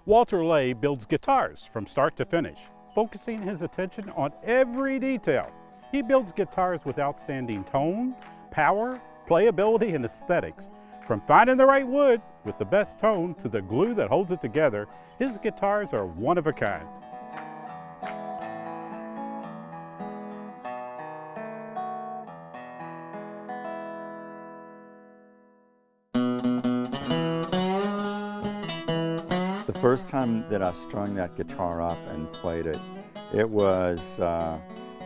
Walter Lay builds guitars from start to finish, focusing his attention on every detail. He builds guitars with outstanding tone, power, playability, and aesthetics. From finding the right wood with the best tone to the glue that holds it together, his guitars are one of a kind. The first time that I strung that guitar up and played it, it was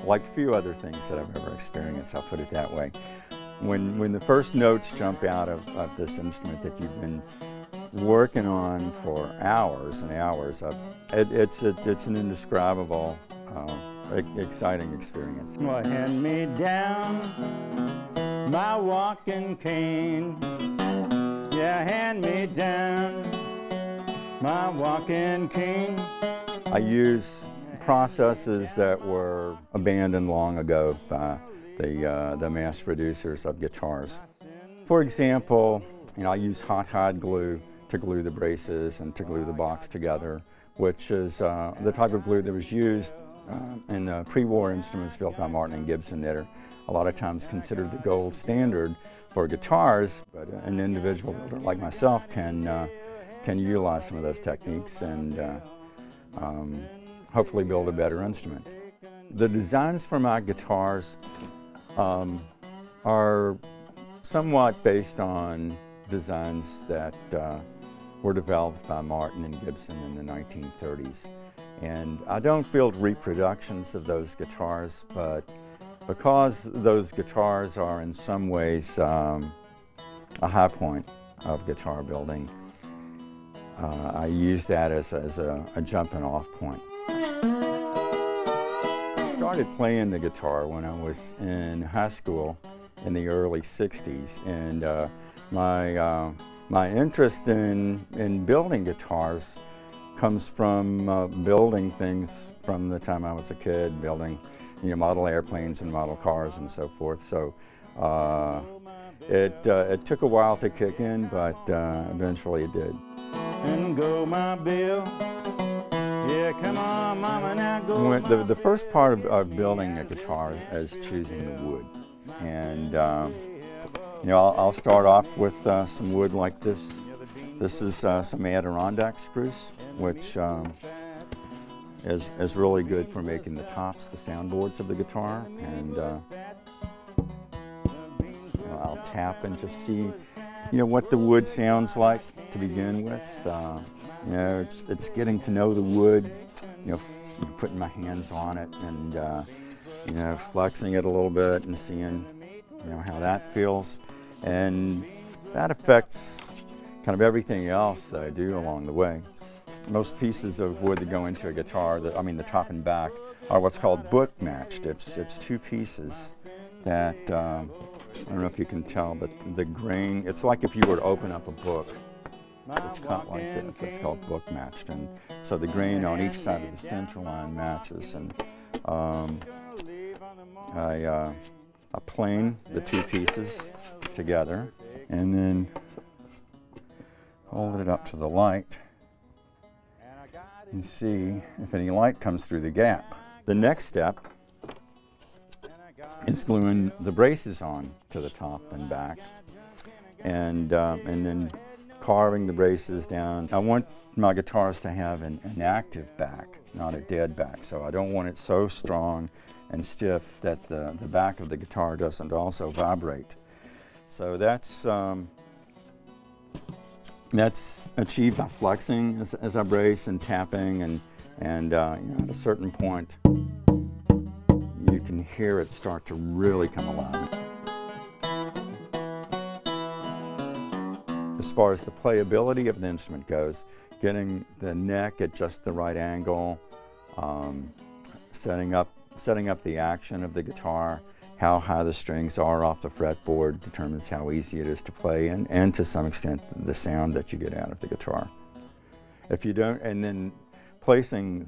like few other things that I've ever experienced, I'll put it that way. When the first notes jump out of this instrument that you've been working on for hours and hours, it's an indescribable, exciting experience. Well, hand me down my walking cane, yeah, hand me down my walking cane. I use processes that were abandoned long ago by the mass producers of guitars. For example, I use hot glue to glue the braces and to glue the box together, which is the type of glue that was used in the pre-war instruments built by Martin and Gibson that are a lot of times considered the gold standard for guitars, but an individual builder like myself can utilize some of those techniques and hopefully build a better instrument. The designs for my guitars are somewhat based on designs that were developed by Martin and Gibson in the 1930s. And I don't build reproductions of those guitars, but because those guitars are in some ways a high point of guitar building, I use that as a jumping off point. I started playing the guitar when I was in high school in the early 60s, and my interest in building guitars comes from building things from the time I was a kid, building model airplanes and model cars and so forth. So it took a while to kick in, but eventually it did. And go my Bill, yeah, come on mama, now go. The first part of building a guitar is choosing the wood. And I'll start off with some wood like this. This is some Adirondack spruce, which is really good for making the tops, the soundboards of the guitar. And I'll tap and just see what the wood sounds like to begin with. It's getting to know the wood, putting my hands on it and flexing it a little bit and seeing how that feels. And that affects kind of everything else that I do along the way. Most pieces of wood that go into a guitar, the top and back, are what's called book matched. It's two pieces that I don't know if you can tell, but the grain, it's like if you were to open up a book. It's cut like this. It's called book matched. And so the grain on each side of the center line matches. And I plane the two pieces together and then hold it up to the light and see if any light comes through the gap. The next step is gluing the braces on to the top and back, and then carving the braces down. I want my guitars to have an active back, not a dead back. So I don't want it so strong and stiff that the back of the guitar doesn't also vibrate. So that's achieved by flexing as I brace and tapping, and at a certain point you can hear it start to really come alive. As far as the playability of the instrument goes, getting the neck at just the right angle, setting up the action of the guitar, how high the strings are off the fretboard determines how easy it is to play, and to some extent the sound that you get out of the guitar. If you don't, and then placing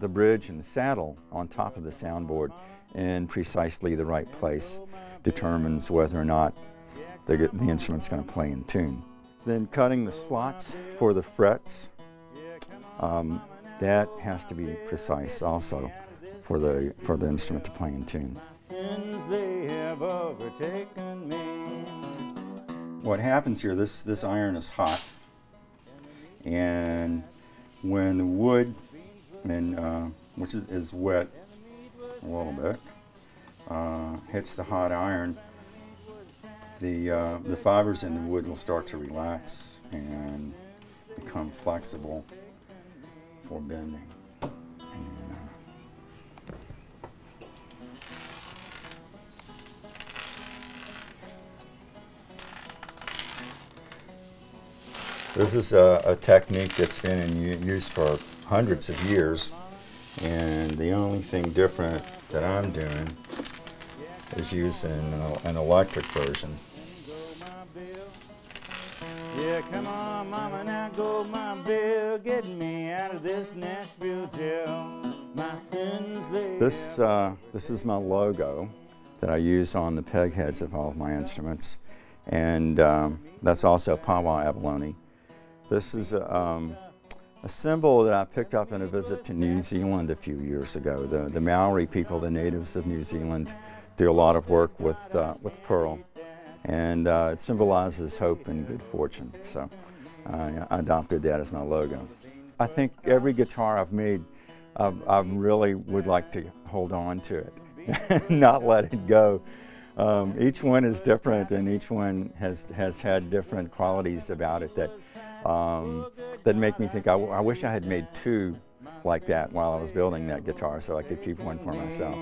the bridge and saddle on top of the soundboard in precisely the right place determines whether or not the instrument's going to play in tune. Then cutting the slots for the frets that has to be precise also for the instrument to play in tune. Since they have overtaken me. What happens here, this iron is hot, and when the wood, which is wet a little bit, hits the hot iron, the fibers in the wood will start to relax and become flexible for bending. This is a technique that's been in use for hundreds of years, and the only thing different that I'm doing is using an electric version. Yeah, come on, mama, now go my bill, get me out of this Nashville jail. My sins they this is my logo that I use on the peg heads of all of my instruments, and that's also Pawa abalone. This is a symbol that I picked up in a visit to New Zealand a few years ago. The Maori people, the natives of New Zealand, do a lot of work with pearl, and it symbolizes hope and good fortune. So I adopted that as my logo. I think every guitar I've made, I really would like to hold on to it and not let it go. Each one is different, and each one has had different qualities about it that make me think I wish I had made two like that while I was building that guitar, so I could keep one for myself.